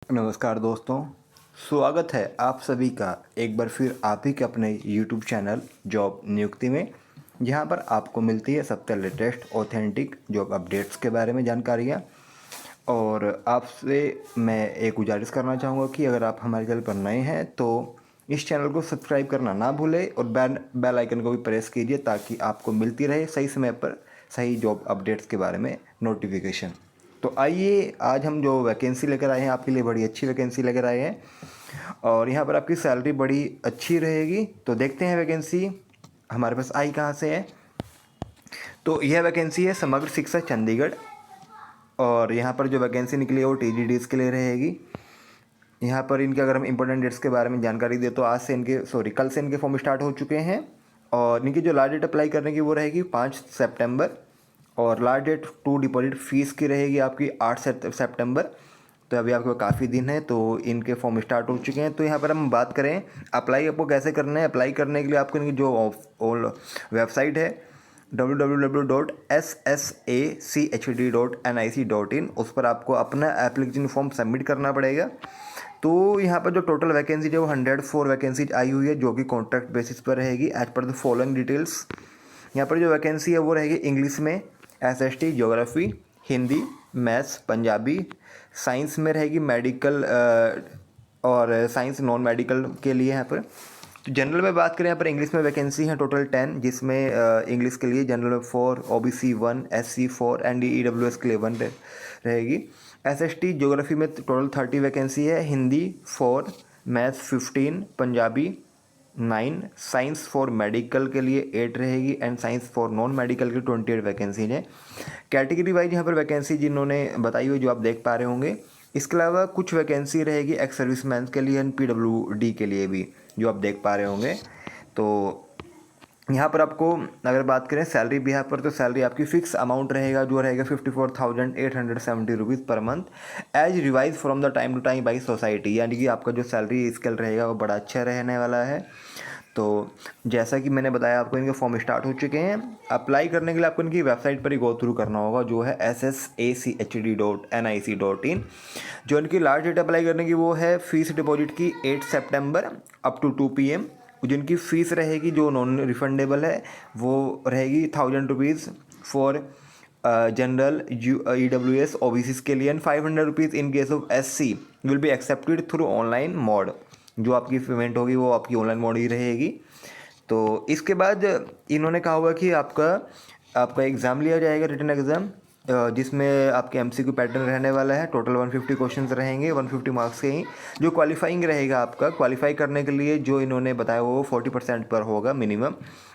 नमस्कार दोस्तों, स्वागत है आप सभी का एक बार फिर आप ही के अपने YouTube चैनल जॉब नियुक्ति में, जहां पर आपको मिलती है सबसे लेटेस्ट ऑथेंटिक जॉब अपडेट्स के बारे में जानकारियां। और आपसे मैं एक गुजारिश करना चाहूँगा कि अगर आप हमारे चैनल पर नए हैं तो इस चैनल को सब्सक्राइब करना ना भूलें और बेल आइकन को भी प्रेस कीजिए ताकि आपको मिलती रहे सही समय पर सही जॉब अपडेट्स के बारे में नोटिफिकेशन। तो आइए आज हम जो वैकेंसी लेकर आए हैं आपके लिए बड़ी अच्छी वैकेंसी लेकर आए हैं और यहाँ पर आपकी सैलरी बड़ी अच्छी रहेगी। तो देखते हैं वैकेंसी हमारे पास आई कहाँ से है। तो यह वैकेंसी है समग्र शिक्षा चंडीगढ़ और यहाँ पर जो वैकेंसी निकली है वो TGDs के लिए रहेगी। यहाँ पर इनके अगर हम इंपॉर्टेंट डेट्स के बारे में जानकारी दें तो कल से इनके फॉर्म स्टार्ट हो चुके हैं और इनकी जो लास्ट डेट अप्लाई करने की वो रहेगी 5 सितंबर और last date to deposit fees की रहेगी आपकी 8 सितंबर। तो अभी आपके पास काफ़ी दिन है, तो इनके फॉर्म स्टार्ट हो चुके हैं। तो यहाँ पर हम बात करें अप्लाई आपको कैसे करना है। अप्लाई करने के लिए आपको इनकी जो वेबसाइट है www.ssachd.nic.in उस पर आपको अपना एप्लीकेशन फॉर्म सबमिट करना पड़ेगा। तो यहाँ पर जो टोटल वैकेंसी है वो 104 वैकेंसी आई हुई है जो कि कॉन्ट्रैक्ट बेसिस पर रहेगी as per the following details. यहाँ पर जो वैकेंसी है वो रहेगी इंग्लिश में SST, geography, Hindi, maths, Punjabi, science में रहेगी मेडिकल और साइंस नॉन मेडिकल के लिए यहाँ पर। तो जनरल में बात करें यहाँ पर इंग्लिश में वैकेंसी है टोटल 10, जिसमें इंग्लिश के लिए जनरल में 4, OBC 1, SC 4 एंड EWS के लिए 1 रहेगी। SST ज्योग्राफी में टोटल 30 वैकेंसी है, Hindi 4, maths 15, Punjabi 9, science for medical के लिए 8 रहेगी and science for non medical की 28 वैकेंसी है। कैटेगरी वाइज यहाँ पर वैकेंसी जिन्होंने बताई हुई जो आप देख पा रहे होंगे। इसके अलावा कुछ वैकेंसी रहेगी एक्स सर्विसमैन के लिए एंड PWD के लिए भी जो आप देख पा रहे होंगे। तो यहाँ पर आपको अगर बात करें सैलरी भी यहाँ पर, तो सैलरी आपकी फिक्स अमाउंट रहेगा जो रहेगा 54,870 rupees per month as revise from the time to time by society. यानी कि आपका जो सैलरी स्केल रहेगा वो बड़ा अच्छा रहने वाला है। तो जैसा कि मैंने बताया आपको इनके फॉर्म स्टार्ट हो चुके हैं। अप्लाई करने के लिए आपको इनकी वेबसाइट पर ही गो थ्रू करना होगा जो है ssachd.nic.in। जो इनकी लास्ट डेट अप्लाई करने की वो है फीस डिपॉजिट की 8 सितंबर अप टू 2 PM। जिनकी फ़ीस रहेगी जो नॉन रिफंडेबल है वो रहेगी 1000 rupees for general EWS OBCs के लिए and 500 rupees in case of SC will be accepted through online mode. जो आपकी पेमेंट होगी वो आपकी ऑनलाइन मोड ही रहेगी। तो इसके बाद इन्होंने कहा हुआ कि आपका एग्ज़ाम लिया जाएगा, रिटन एग्ज़ाम, जिसमें आपके MCQ पैटर्न रहने वाला है। टोटल 150 क्वेश्चंस रहेंगे, 150 मार्क्स के ही। जो क्वालिफाइंग रहेगा आपका, क्वालिफाई करने के लिए जो इन्होंने बताया वो 40% पर होगा minimum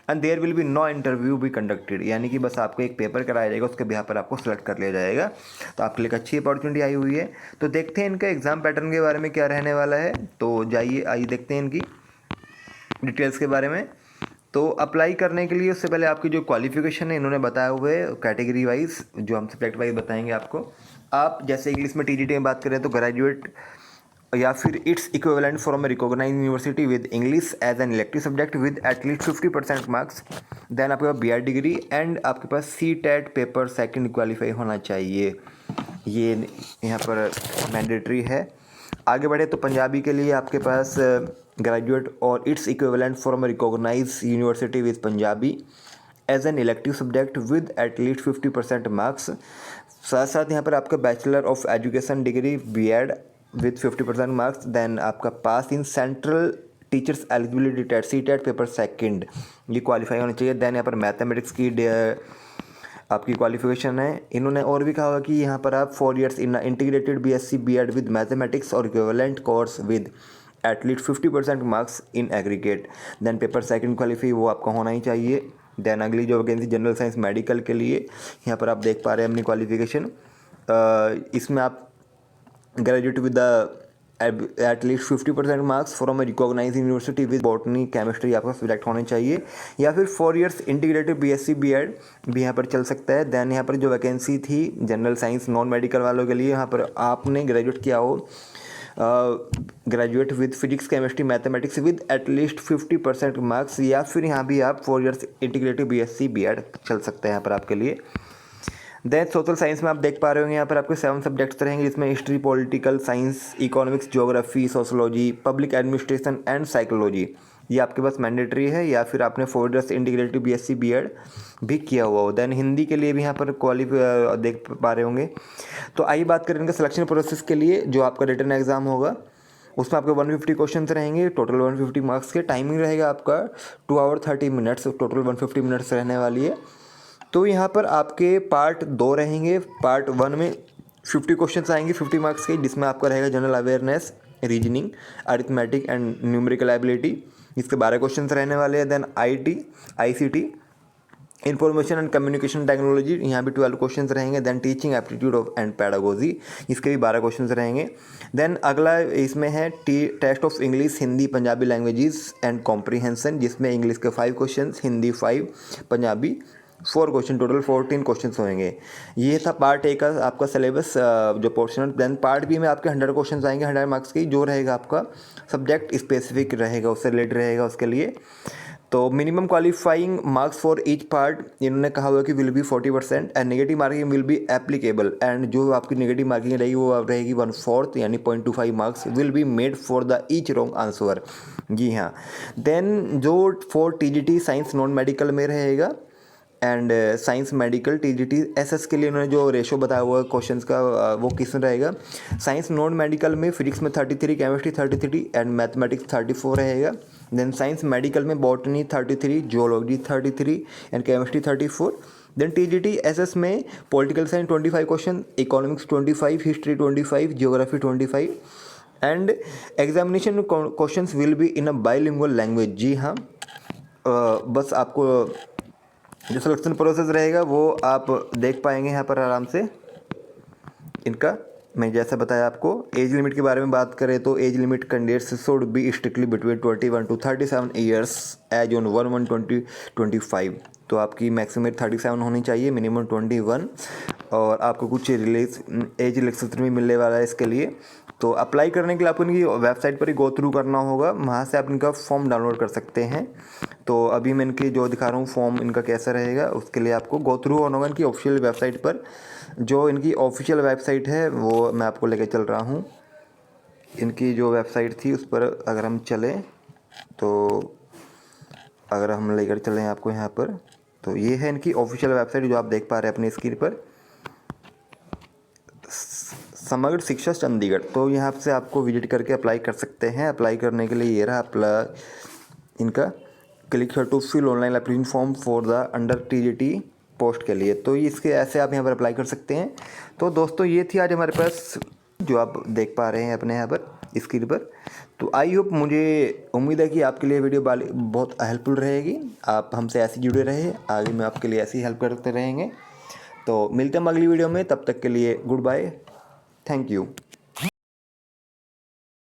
and there will be no interview be conducted. यानी कि बस आपको एक पेपर कराया जाएगा, उसके बिहाफ पर आपको सेलेक्ट कर लिया जाएगा। तो आपके लिए एक अच्छी अपॉर्चुनिटी आई हुई है। तो देखते हैं इनका एग्ज़ाम पैटर्न के बारे में क्या रहने वाला है। तो आइए देखते हैं इनकी डिटेल्स के बारे में। तो अप्लाई करने के लिए उससे पहले आपकी जो क्वालिफिकेशन है इन्होंने बताया हुआ है कैटेगरी वाइज, जो हम सब्जेक्ट वाइज बताएंगे आपको। आप जैसे इंग्लिश में TGT में बात करें तो ग्रेजुएट या फिर its equivalent from a recognise university with English as an elective subject with at least 50% marks. Then आपके पास BEd डिग्री एंड आपके पास CTET पेपर सेकंड क्वालिफाई होना चाहिए, ये यहाँ पर मैंडेटरी है। आगे बढ़े तो पंजाबी के लिए आपके पास ग्रेजुएट और it's equivalent from recognise university with Punjabi as an elective subject with at least 50% marks. साथ साथ यहाँ पर आपका bachelor of education degree BEd with 50% marks. Then आपका pass in central teachers eligibility test CTET paper second, ये qualify होना चाहिए। Then यहाँ पर मैथमेटिक्स की आपकी क्वालिफिकेशन है। इन्होंने और भी कहा कि यहाँ पर आप 4 years in integrated BSc BEd with mathematics और equivalent course with at least 50% marks in aggregate. Then paper second qualify वो आपका होना ही चाहिए। देन अगली जो वैकेंसी जनरल साइंस मेडिकल के लिए, यहाँ पर आप देख पा रहे हैं अपनी क्वालिफिकेशन। इसमें आप graduate with the at least 50% marks from a recognise university with botany chemistry आपका सिलेक्ट होने चाहिए, या फिर 4 years इंटीग्रेटेड BSc BEd भी यहाँ पर चल सकता है। देन यहाँ पर जो वैकेंसी थी जनरल साइंस नॉन मेडिकल वालों के लिए, यहाँ पर आपने ग्रेजुएट किया हो graduate with physics chemistry mathematics with at least 50% marks, या फिर यहाँ भी आप 4 years इंटीग्रेटेड BSc BEd चल सकते हैं यहाँ पर आपके लिए। देन सोशल साइंस में आप देख पा रहे होंगे यहाँ पर आपके 7 सब्जेक्ट्स रहेंगे, जिसमें history, political science, economics, geography, sociology, public administration and psychology. ये आपके पास मैंडेटरी है, या फिर आपने 4 इयर्स इंटीग्रेटेड बीएससी बीएड भी किया हुआ हो। देन हिंदी के लिए भी यहाँ पर क्वालिफाई देख पा रहे होंगे। तो आइए बात करें इनका सिलेक्शन प्रोसेस के लिए। जो आपका रिटन एग्जाम होगा उसमें आपके 150 क्वेश्चन रहेंगे, टोटल 150 मार्क्स के। टाइमिंग रहेगा आपका 2 आवर 30 मिनट्स, टोटल 150 मिनट्स रहने वाली है। तो यहाँ पर आपके पार्ट 2 रहेंगे। पार्ट 1 में 50 क्वेश्चन आएंगे 50 मार्क्स के, जिसमें आपका रहेगा general awareness, reasoning, arithmetic and numerical ability, इसके 12 क्वेश्चन रहने वाले हैं। Then ICT, information and communication technology, यहाँ भी 12 क्वेश्चन रहेंगे। Then teaching aptitude of and pedagogy, इसके भी 12 क्वेश्चन रहेंगे। देन अगला इसमें है test of English, Hindi, Punjabi languages and comprehension, जिसमें इंग्लिश के 5 question, Hindi 5, Punjabi 4 question, total 14 question होंगे। ये था पार्ट ए का आपका सिलेबस जो पोर्शन। देन पार्ट बी में आपके 100 क्वेश्चन आएंगे 100 मार्क्स की, जो रहेगा आपका सब्जेक्ट स्पेसिफिक रहेगा, उससे रिलेटेड रहेगा उसके लिए। तो minimum qualifying marks for each part इन्होंने कहा हुआ कि will be 40% and negative marking will be applicable, and जो आपकी नेगेटिव मार्किंग रहेगी वो रहेगी 1/4 यानी 0.25 marks will be made for the each wrong answer. जी हाँ। देन जो for TGT science non medical में रहेगा and science medical TGT SS के लिए उन्होंने जो रेशो बताया हुआ है क्वेश्चंस का वो किस रहेगा। साइंस नॉन मेडिकल में फिजिक्स में 33, केमिस्ट्री 33 एंड मैथमेटिक्स 34 रहेगा। देन साइंस मेडिकल में botany 33, geology 33 and chemistry 34। Then TGT SS में political science 25 question, economics 25, history 25, geography 25 and examination questions will be in a bilingual language. जी हाँ। बस आपको जो सिलेक्शन प्रोसेस रहेगा वो आप देख पाएंगे यहाँ पर आराम से। इनका मैं जैसा बताया आपको। एज लिमिट के बारे में बात करें तो age limit candidates should be strictly between 21 to 37 years age on 1/1/2025। तो आपकी मैक्सिमम 37 होनी चाहिए, मिनिमम 21, और आपको कुछ एज रिलैक्सेशन भी मिलने वाला है इसके लिए। तो अप्लाई करने के लिए आपको इनकी वेबसाइट पर ही गो थ्रू करना होगा, वहाँ से आप इनका फॉर्म डाउनलोड कर सकते हैं। तो अभी मैं इनकी जो दिखा रहा हूँ फॉर्म इनका कैसा रहेगा, उसके लिए आपको गो थ्रू होना होगा इनकी ऑफिशियल वेबसाइट पर। जो इनकी ऑफिशियल वेबसाइट है वो मैं आपको लेकर चल रहा हूँ। इनकी जो वेबसाइट थी उस पर अगर हम चलें, तो अगर हम लेकर चलें आपको यहाँ पर, तो ये है इनकी ऑफिशियल वेबसाइट जो आप देख पा रहे हैं अपनी स्क्रीन पर, समग्र शिक्षा चंडीगढ़। तो यहाँ से आपको विजिट करके अप्लाई कर सकते हैं। अप्लाई करने के लिए ये रहा इनका click here to fill online application form for the under TGT post के लिए। तो इसके ऐसे आप यहाँ पर अप्लाई कर सकते हैं। तो दोस्तों ये थी आज हमारे पास जो आप देख पा रहे हैं अपने यहाँ पर स्क्रीन पर। तो आई होप, मुझे उम्मीद है कि आपके लिए वीडियो बहुत हेल्पफुल रहेगी। आप हमसे ऐसे जुड़े रहे, आगे मैं आपके लिए ऐसी हेल्प करते रहेंगे। तो मिलते हैं अगली वीडियो में, तब तक के लिए गुड बाय, थैंक यू।